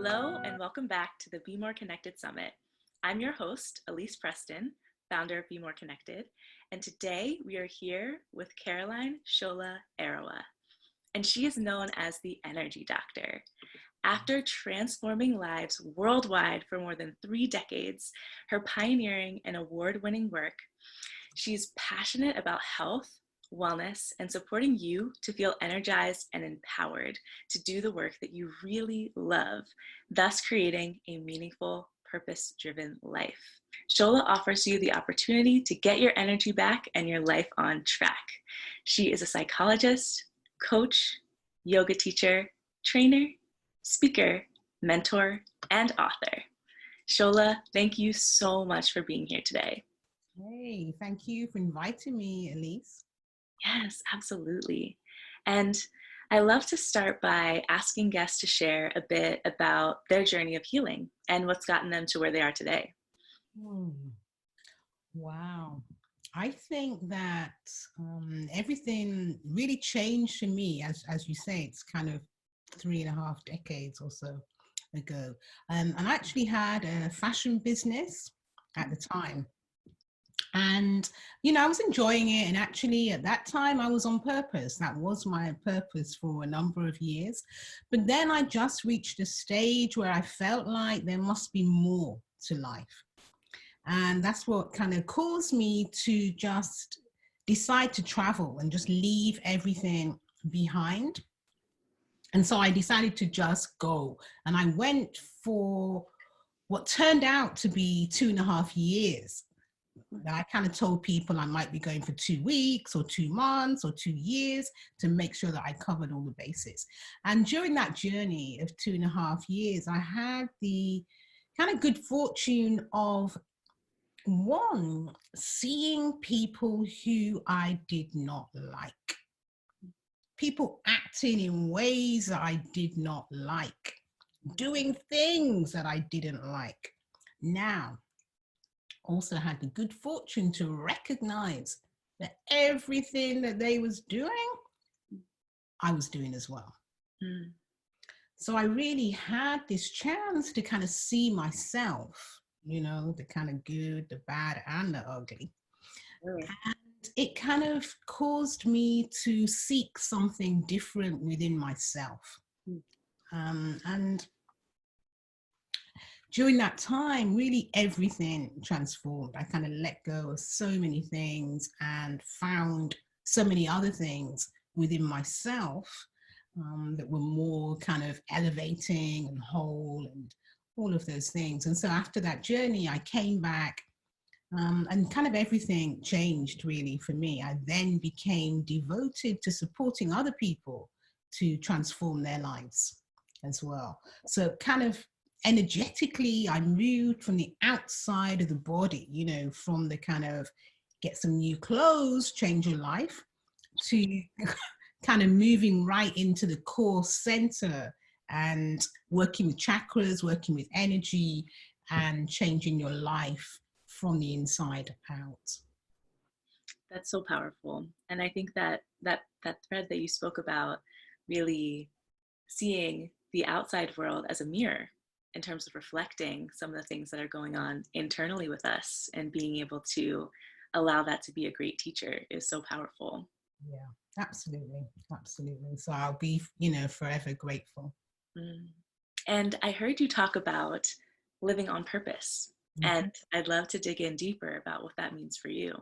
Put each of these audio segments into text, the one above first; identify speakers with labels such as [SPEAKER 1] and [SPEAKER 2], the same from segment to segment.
[SPEAKER 1] Hello and welcome back to the Be More Connected Summit. I'm your host, Elise Preston, founder of Be More Connected, and today we are here with Caroline Shola Arewa, and she is known as the Energy Doctor. After transforming lives worldwide for more than 3 decades, her pioneering and award-winning work, she's passionate about health, wellness, and supporting you to feel energized and empowered to do the work that you really love, thus creating a meaningful, purpose-driven life. Shola offers you the opportunity to get your energy back and your life on track. She is a psychologist, coach, yoga teacher, trainer, speaker, mentor, and author. Shola, thank you so much for being here today.
[SPEAKER 2] Hey, thank you for inviting me, Elise.
[SPEAKER 1] Yes, absolutely. And I love to start by asking guests to share a bit about their journey of healing and what's gotten them to where they are today.
[SPEAKER 2] Wow. I think that everything really changed for me, as you say, it's kind of 3.5 decades or so ago. I actually had a fashion business at the time. And, I was enjoying it. And actually, at that time, I was on purpose. That was my purpose for a number of years. But then I just reached a stage where I felt like there must be more to life. And that's what kind of caused me to just decide to travel and just leave everything behind. And so I decided to just go. And I went for what turned out to be 2.5 years. I kind of told people I might be going for 2 weeks or 2 months or 2 years to make sure that I covered all the bases. And during that journey of 2.5 years, I had the kind of good fortune of, one, seeing people who I did not like. People acting in ways that I did not like, doing things that I didn't like. Now, also had the good fortune to recognize that everything that they was doing, I was doing as well. So I really had this chance to kind of see myself, the kind of good, the bad, and the ugly. And it kind of caused me to seek something different within myself. And during that time, really everything transformed. I kind of let go of so many things and found so many other things within myself that were more kind of elevating and whole and all of those things. And so after that journey, I came back and kind of everything changed really for me. I then became devoted to supporting other people to transform their lives as well. So kind of energetically, I moved from the outside of the body, from the kind of get some new clothes, change your life, to kind of moving right into the core center and working with chakras, working with energy, and changing your life from the inside out.
[SPEAKER 1] That's so powerful. And I think that thread that you spoke about, really seeing the outside world as a mirror in terms of reflecting some of the things that are going on internally with us, and being able to allow that to be a great teacher is so powerful.
[SPEAKER 2] Yeah, absolutely. Absolutely. So I'll be, forever grateful.
[SPEAKER 1] And I heard you talk about living on purpose. And I'd love to dig in deeper about what that means for you.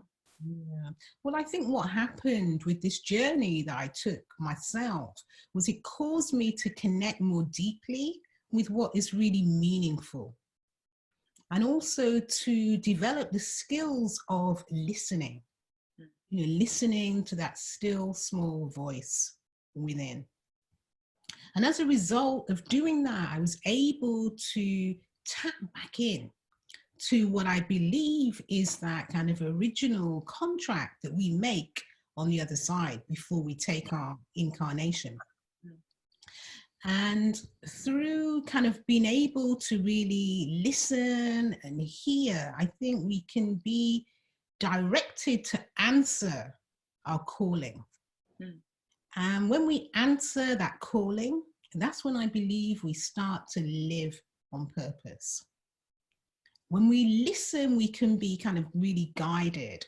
[SPEAKER 2] Yeah. Well, I think what happened with this journey that I took myself was it caused me to connect more deeply with what is really meaningful, and also to develop the skills of listening, listening to that still small voice within. And as a result of doing that, I was able to tap back in to what I believe is that kind of original contract that we make on the other side before we take our incarnation. And through kind of being able to really listen and hear, I think we can be directed to answer our calling. And when we answer that calling that's when I believe we start to live on purpose. When we listen, we can be kind of really guided,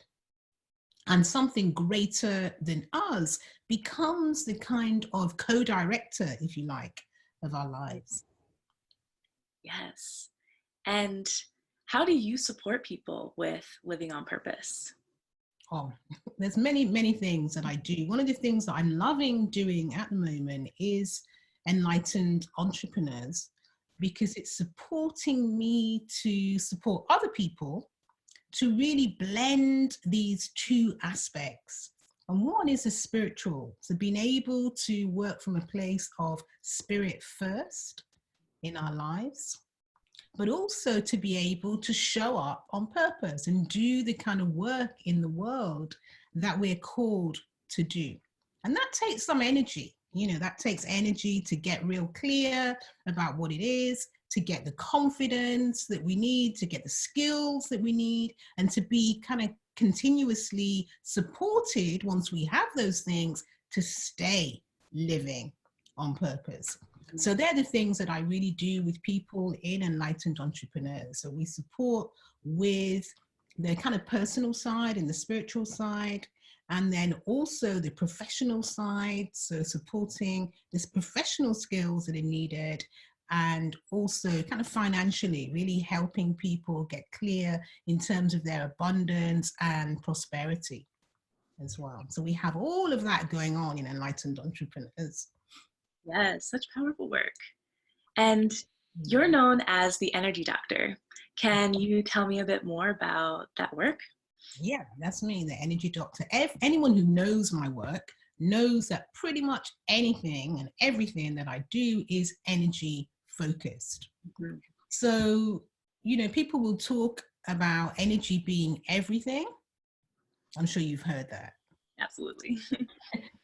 [SPEAKER 2] and something greater than us becomes the kind of co-director, if you like, of our lives.
[SPEAKER 1] Yes. And how do you support people with living on purpose?
[SPEAKER 2] Oh, there's many things that I do. One of the things that I'm loving doing at the moment is enlightened entrepreneurs, because it's supporting me to support other people to really blend these two aspects. And one is a spiritual, so being able to work from a place of spirit first in our lives, but also to be able to show up on purpose and do the kind of work in the world that we're called to do. And that takes some energy. That takes energy to get real clear about what it is, to get the confidence that we need, to get the skills that we need, and to be kind of continuously supported once we have those things to stay living on purpose. So they're the things that I really do with people in Enlightened Entrepreneurs. So we support with the kind of personal side and the spiritual side, and then also the professional side. So supporting this professional skills that are needed, and also kind of financially really helping people get clear in terms of their abundance and prosperity as well. So we have all of that going on in Enlightened Entrepreneurs.
[SPEAKER 1] Yes, such powerful work. And you're known as the energy doctor. Can you tell me a bit more about that work?
[SPEAKER 2] Yeah, that's me, the energy doctor. Anyone who knows my work knows that pretty much anything and everything that I do is energy focused.
[SPEAKER 1] Mm-hmm.
[SPEAKER 2] So, people will talk about energy being everything. I'm sure you've heard that.
[SPEAKER 1] Absolutely.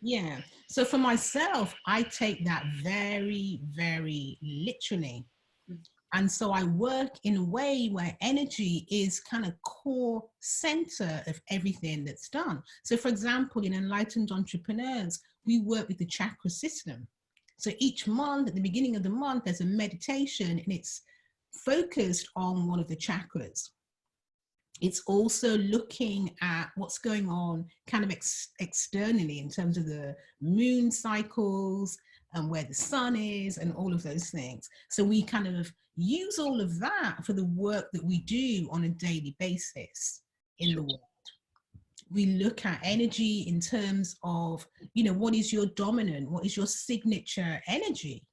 [SPEAKER 2] Yeah. So for myself, I take that very, very literally. And so I work in a way where energy is kind of core center of everything that's done. So for example, in Enlightened Entrepreneurs, we work with the chakra system. So each month, at the beginning of the month, there's a meditation and it's focused on one of the chakras. It's also looking at what's going on kind of externally in terms of the moon cycles and where the sun is and all of those things. So we kind of use all of that for the work that we do on a daily basis in the world. We look at energy in terms of, what is your dominant, what is your signature energy?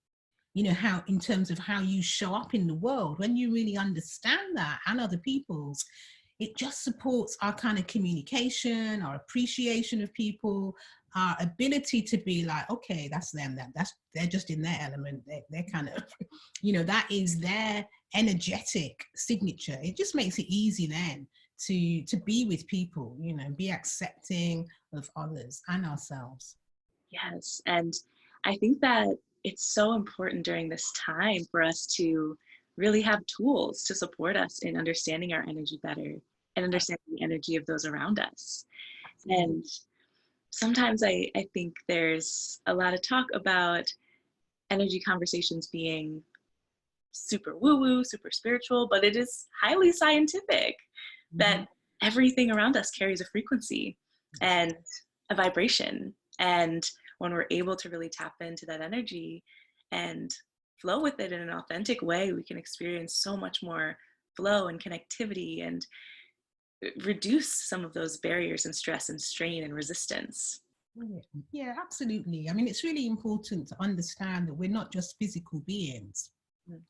[SPEAKER 2] How, in terms of how you show up in the world. When you really understand that and other people's, it just supports our kind of communication, our appreciation of people, our ability to be like, okay, that's them, they're just in their element. They're kind of, that is their energetic signature. It just makes it easy then to be with people, be accepting of others and ourselves.
[SPEAKER 1] Yes. And I think that it's so important during this time for us to really have tools to support us in understanding our energy better and understanding the energy of those around us. And sometimes I think there's a lot of talk about energy conversations being super woo-woo, super spiritual, but it is highly scientific that everything around us carries a frequency and a vibration. And when we're able to really tap into that energy and flow with it in an authentic way, we can experience so much more flow and connectivity and reduce some of those barriers and stress and strain and resistance.
[SPEAKER 2] Yeah, absolutely. I mean, it's really important to understand that we're not just physical beings.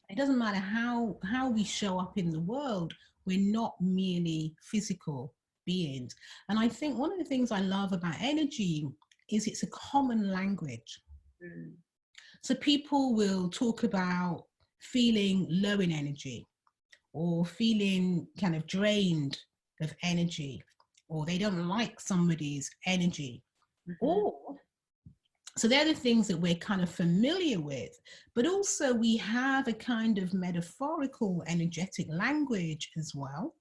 [SPEAKER 2] It doesn't matter how we show up in the world, we're not merely physical beings. And I think one of the things I love about energy is it's a common language. So people will talk about feeling low in energy, or feeling kind of drained of energy, or they don't like somebody's energy. Or so they're the things that we're kind of familiar with, but also we have a kind of metaphorical energetic language as well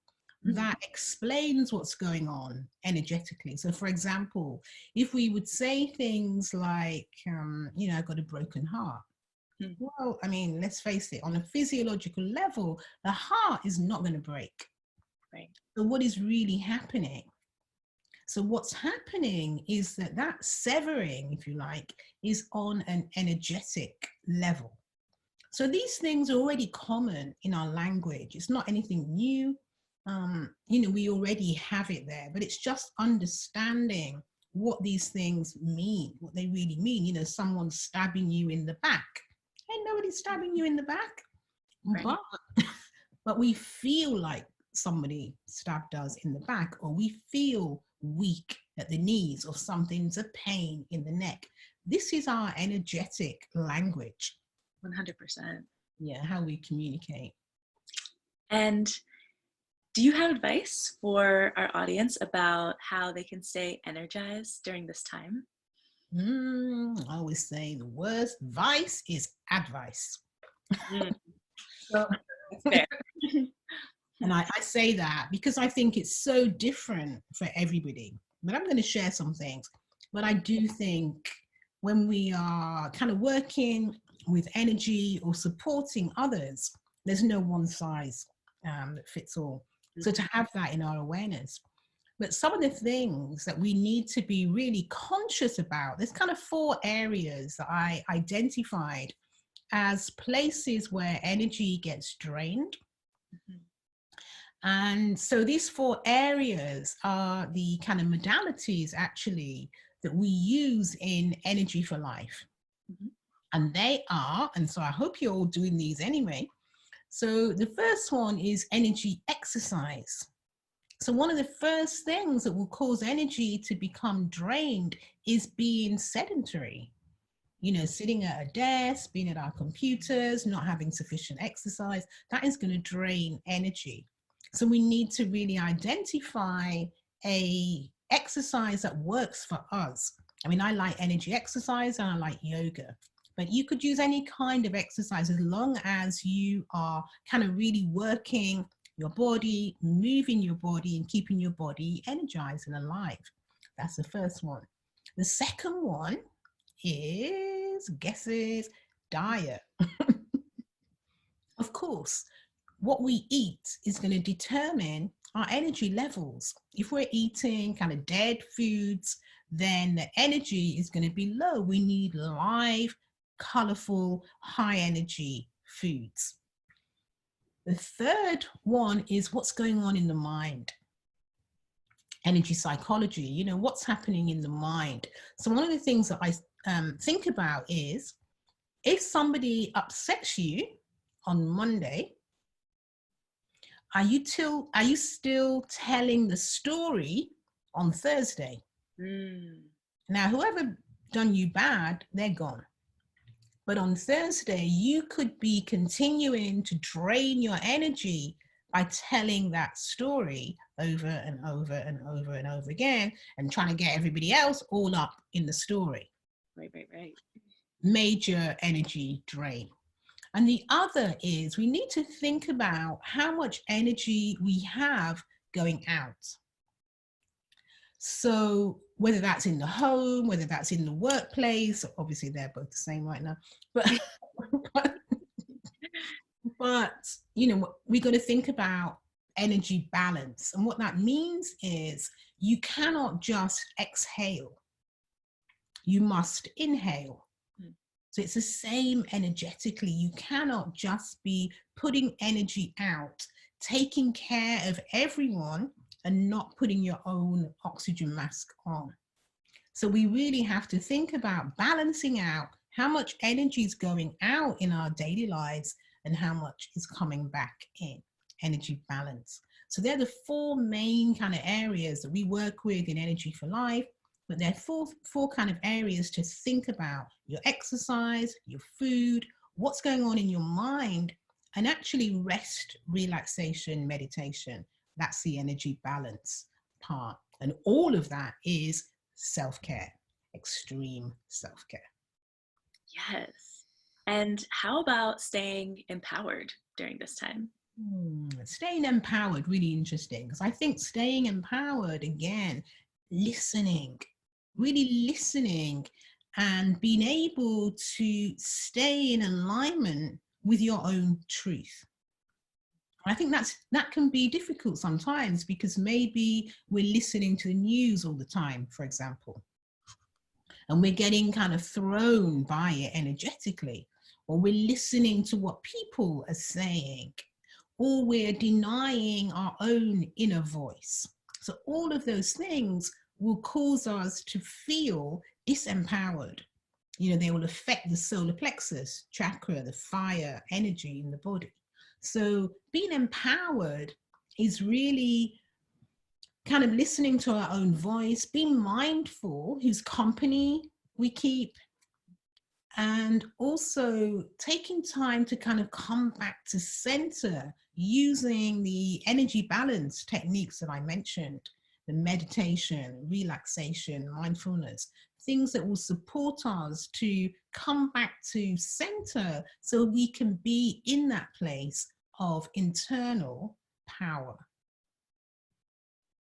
[SPEAKER 2] that explains what's going on energetically. So for example, if we would say things like, I've got a broken heart, Well, I mean, let's face it, on a physiological level, the heart is not going to break.
[SPEAKER 1] Right.
[SPEAKER 2] So what is really happening? So what's happening is that severing, if you like, is on an energetic level. So these things are already common in our language. It's not anything new. We already have it there, but it's just understanding what these things mean, what they really mean. Someone stabbing you in the back. Ain't nobody stabbing you in the back.
[SPEAKER 1] Right.
[SPEAKER 2] But we feel like somebody stabbed us in the back, or we feel weak at the knees, or something's a pain in the neck. This is our energetic language.
[SPEAKER 1] 100%.
[SPEAKER 2] Yeah, how we communicate.
[SPEAKER 1] And do you have advice for our audience about how they can stay energized during this time?
[SPEAKER 2] I always say the worst vice is advice.
[SPEAKER 1] So, fair.
[SPEAKER 2] And I say that because I think it's so different for everybody. But I'm going to share some things. But I do think when we are kind of working with energy or supporting others, there's no one size that fits all. So to have that in our awareness. But some of the things that we need to be really conscious about, there's kind of 4 areas that I identified as places where energy gets drained. And so these 4 areas are the kind of modalities actually that we use in Energy for Life. And they are, and so I hope you're all doing these anyway. So the first one is energy exercise. So one of the first things that will cause energy to become drained is being sedentary. Sitting at a desk, being at our computers, not having sufficient exercise, that is going to drain energy. So we need to really identify a exercise that works for us. I mean, I like energy exercise and I like yoga, but you could use any kind of exercise as long as you are kind of really working your body, moving your body and keeping your body energized and alive. That's the first one. The second one is, guesses, diet. Of course, what we eat is going to determine our energy levels. If we're eating kind of dead foods, then the energy is going to be low. We need live, colorful, high energy foods. The third one is what's going on in the mind. Energy psychology, what's happening in the mind. So one of the things that I think about is, if somebody upsets you on Monday, are you still telling the story on Thursday? Now, whoever done you bad, they're gone. But on Thursday, you could be continuing to drain your energy by telling that story over and over and over and over again, and trying to get everybody else all up in the story.
[SPEAKER 1] Right.
[SPEAKER 2] Major energy drain. And the other is, we need to think about how much energy we have going out. So whether that's in the home, whether that's in the workplace, obviously they're both the same right now, but we're going to think about energy balance. And what that means is, you cannot just exhale, you must inhale. So it's the same energetically. You cannot just be putting energy out, taking care of everyone, and not putting your own oxygen mask on. So we really have to think about balancing out how much energy is going out in our daily lives and how much is coming back in. Energy balance. So they're the 4 main kind of areas that we work with in Energy for Life. But there are four kind of areas to think about: your exercise, your food, what's going on in your mind, and actually rest, relaxation, meditation. That's the energy balance part. And all of that is self-care, extreme self-care.
[SPEAKER 1] Yes. And how about staying empowered during this time?
[SPEAKER 2] Staying empowered, really interesting, because I think staying empowered, again, listening, really listening and being able to stay in alignment with your own truth. I think that can be difficult sometimes, because maybe we're listening to the news all the time, for example, and we're getting kind of thrown by it energetically, or we're listening to what people are saying, or we're denying our own inner voice. So all of those things will cause us to feel disempowered. They will affect the solar plexus chakra, the fire energy in the body. So being empowered is really kind of listening to our own voice, being mindful whose company we keep, and also taking time to kind of come back to center using the energy balance techniques that I mentioned, the meditation, relaxation, mindfulness, things that will support us to come back to center so we can be in that place of internal power.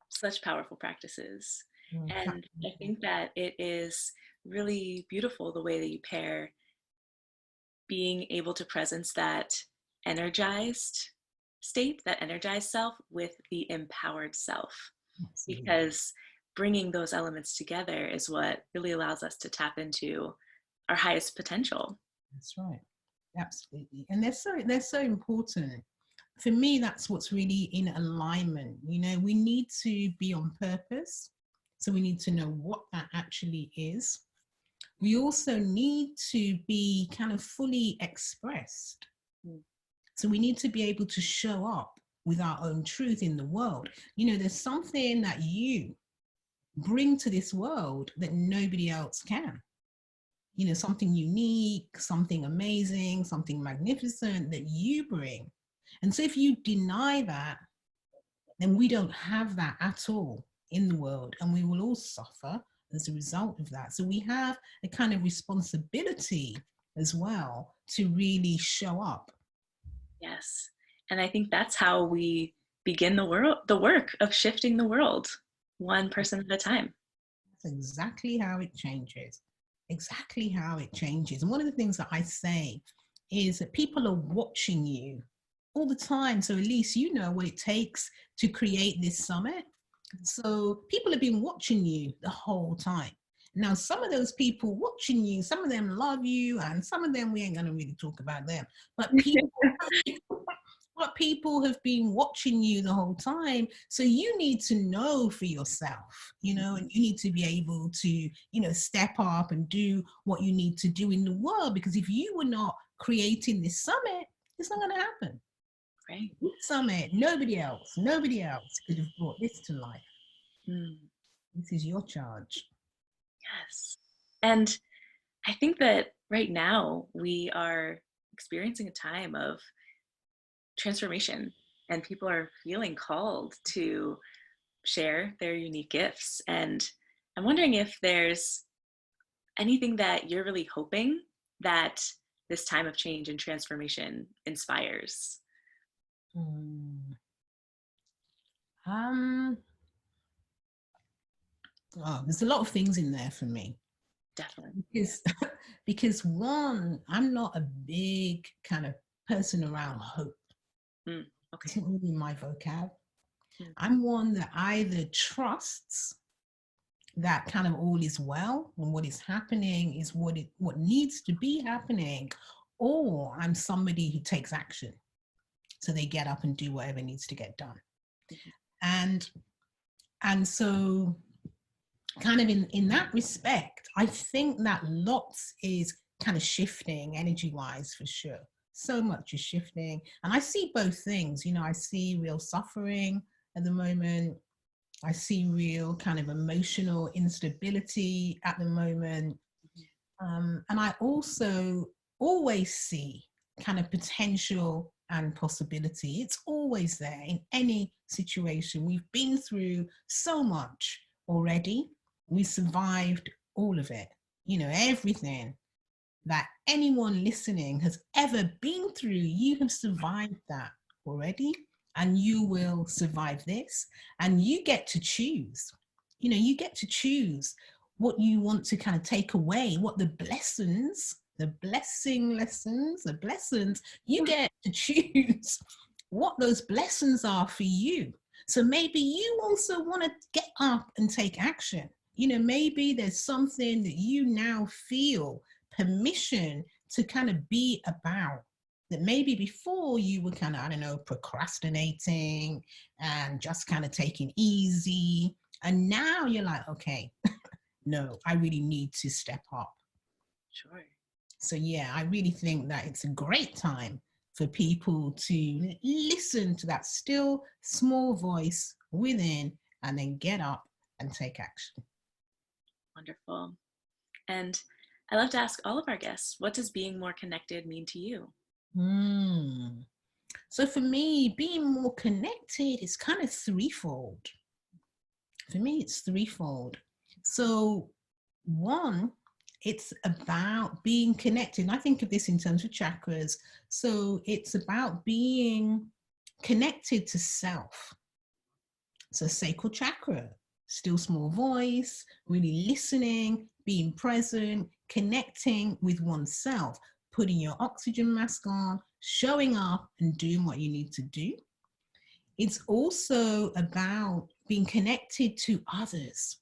[SPEAKER 1] Such powerful practices. And I think that it is really beautiful the way that you pair being able to presence that energized state, that energized self, with the empowered self.
[SPEAKER 2] Absolutely.
[SPEAKER 1] Because bringing those elements together is what really allows us to tap into our highest potential.
[SPEAKER 2] That's right. Absolutely. And they're so important. For me, that's what's really in alignment. We need to be on purpose. So we need to know what that actually is. We also need to be kind of fully expressed. So we need to be able to show up with our own truth in the world. There's something that you bring to this world that nobody else can. Something unique, something amazing, something magnificent that you bring. And so if you deny that, then we don't have that at all in the world, and we will all suffer as a result of that. So we have a kind of responsibility as well to really show up.
[SPEAKER 1] Yes. And I think that's how we begin the work of shifting the world, one person at a time.
[SPEAKER 2] That's exactly how it changes. Exactly how it changes. And one of the things that I say is that people are watching you all the time. So at least you know what it takes to create this summit. So people have been watching you the whole time. Now, some of those people watching you, some of them love you, and some of them, we ain't going to really talk about them. But people have been watching you the whole time. So you need to know for yourself, and you need to be able to, step up and do what you need to do in the world. Because if you were not creating this summit, it's not going to happen.
[SPEAKER 1] Right.
[SPEAKER 2] This summit, nobody else could have brought this to life. This is your charge.
[SPEAKER 1] Yes. And I think that right now we are experiencing a time of transformation, and people are feeling called to share their unique gifts. And I'm wondering if there's anything that you're really hoping that this time of change and transformation inspires.
[SPEAKER 2] There's a lot of things in there for me.
[SPEAKER 1] Definitely.
[SPEAKER 2] Because one, I'm not a big kind of person around hope.
[SPEAKER 1] Okay.
[SPEAKER 2] It's not really my vocab. I'm one that either trusts that kind of all is well, and what is happening is what needs to be happening, or I'm somebody who takes action. So they get up and do whatever needs to get done. And so kind of in that respect, I think that lots is kind of shifting energy-wise, for sure. So much is shifting. And I see both things. I see real suffering at the moment. I see real kind of emotional instability at the moment. And I also always see kind of potential and possibility. It's always there in any situation. We've been through so much already. We survived all of it. Everything that anyone listening has ever been through, you have survived that already, and you will survive this. And you get to choose. You get to choose what you want to kind of take away, what the blessings, the blessings, you get to choose what those blessings are for you. So maybe you also want to get up and take action. You know, maybe there's something that you now feel permission to kind of be about, that maybe before you were kind of, I don't know, procrastinating and just kind of taking easy. And now you're like, okay, no, I really need to step up.
[SPEAKER 1] Sure.
[SPEAKER 2] So yeah, I really think that it's a great time for people to listen to that still small voice within and then get up and take action.
[SPEAKER 1] Wonderful. And I love to ask all of our guests, what does being more connected mean to you?
[SPEAKER 2] So for me, being more connected is kind of threefold. For me, it's threefold. So one, it's about being connected. And I think of this in terms of chakras. So it's about being connected to self. So sacral chakra, still small voice, really listening, being present, connecting with oneself, putting your oxygen mask on, showing up and doing what you need to do. It's also about being connected to others.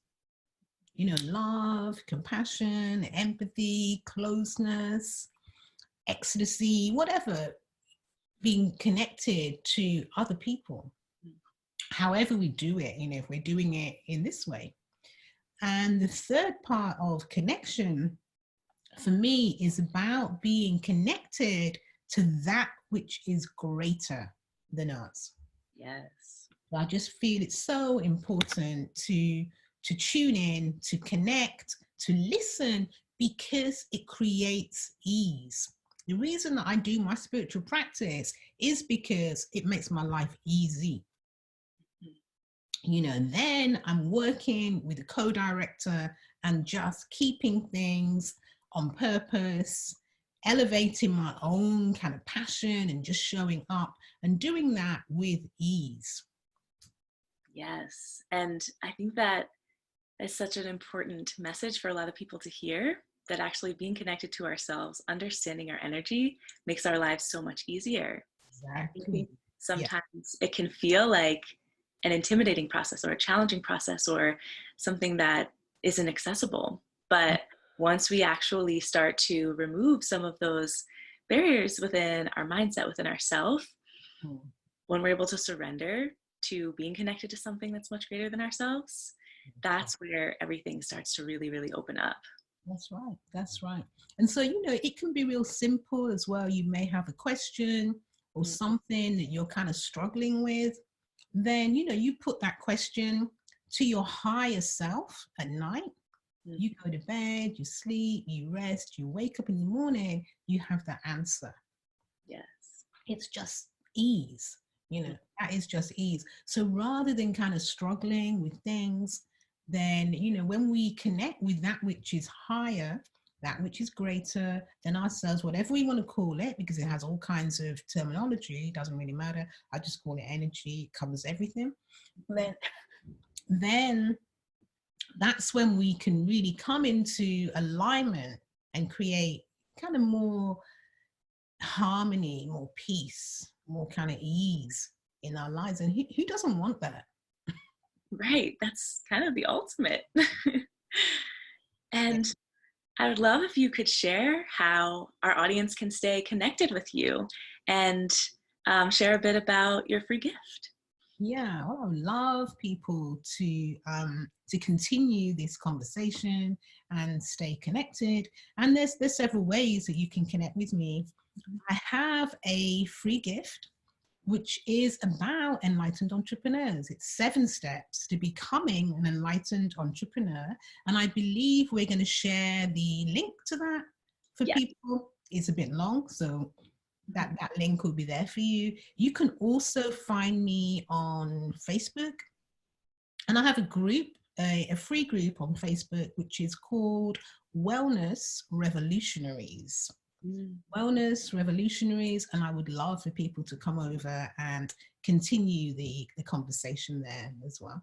[SPEAKER 2] You know, love, compassion, empathy, closeness, ecstasy, whatever, being connected to other people. However we do it, you know, if we're doing it in this way. And the third part of connection for me is about being connected to that which is greater than us.
[SPEAKER 1] Yes.
[SPEAKER 2] I just feel it's so important to tune in, to connect, to listen, because it creates ease. The reason that I do my spiritual practice is because it makes my life easy. You know, then I'm working with a co-director and just keeping things on purpose, elevating my own kind of passion and just showing up and doing that with ease.
[SPEAKER 1] Yes. And I think that is such an important message for a lot of people to hear, that actually being connected to ourselves, understanding our energy, makes our lives so much easier.
[SPEAKER 2] Exactly.
[SPEAKER 1] I think sometimes it can feel like an intimidating process or a challenging process or something that isn't accessible. But once we actually start to remove some of those barriers within our mindset, within ourselves, when we're able to surrender to being connected to something that's much greater than ourselves, that's where everything starts to really, really open up.
[SPEAKER 2] That's right. That's right. And so, you know, it can be real simple as well. You may have a question or something that you're kind of struggling with. Then, you know, you put that question to your higher self at night. You go to bed, you sleep, you rest, you wake up in the morning, you have that answer.
[SPEAKER 1] Yes.
[SPEAKER 2] It's just ease, you know, that is just ease. So rather than kind of struggling with things, then, you know, when we connect with that which is higher, that which is greater than ourselves, whatever we want to call it, because it has all kinds of terminology, it doesn't really matter. I just call it energy, it covers everything. Then that's when we can really come into alignment and create kind of more harmony, more peace, more kind of ease in our lives. And who doesn't want that?
[SPEAKER 1] Right. That's kind of the ultimate. And I would love if you could share how our audience can stay connected with you and share a bit about your free gift.
[SPEAKER 2] Yeah, well, I would love people to continue this conversation and stay connected. And there's several ways that you can connect with me. I have a free gift which is about enlightened entrepreneurs. It's 7 steps to becoming an enlightened entrepreneur. And I believe we're going to share the link to that for people. It's a bit long, so that link will be there for you. You can also find me on Facebook. And I have a group, a free group on Facebook, which is called Wellness Revolutionaries. Wellness Revolutionaries, and I would love for people to come over and continue the conversation there as well.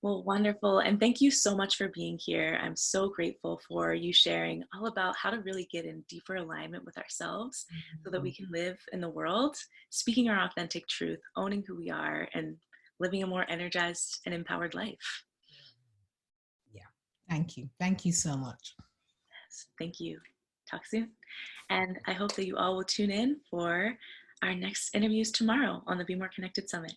[SPEAKER 1] Well, wonderful. And thank you so much for being here. I'm so grateful for you sharing all about how to really get in deeper alignment with ourselves so that we
[SPEAKER 2] Mhm.
[SPEAKER 1] can live in the world, speaking our authentic truth, owning who we are, and living a more energized and empowered life.
[SPEAKER 2] Yeah. Thank you. Thank you so much.
[SPEAKER 1] Yes, thank you. Talk soon. And I hope that you all will tune in for our next interviews tomorrow on the Be More Connected Summit.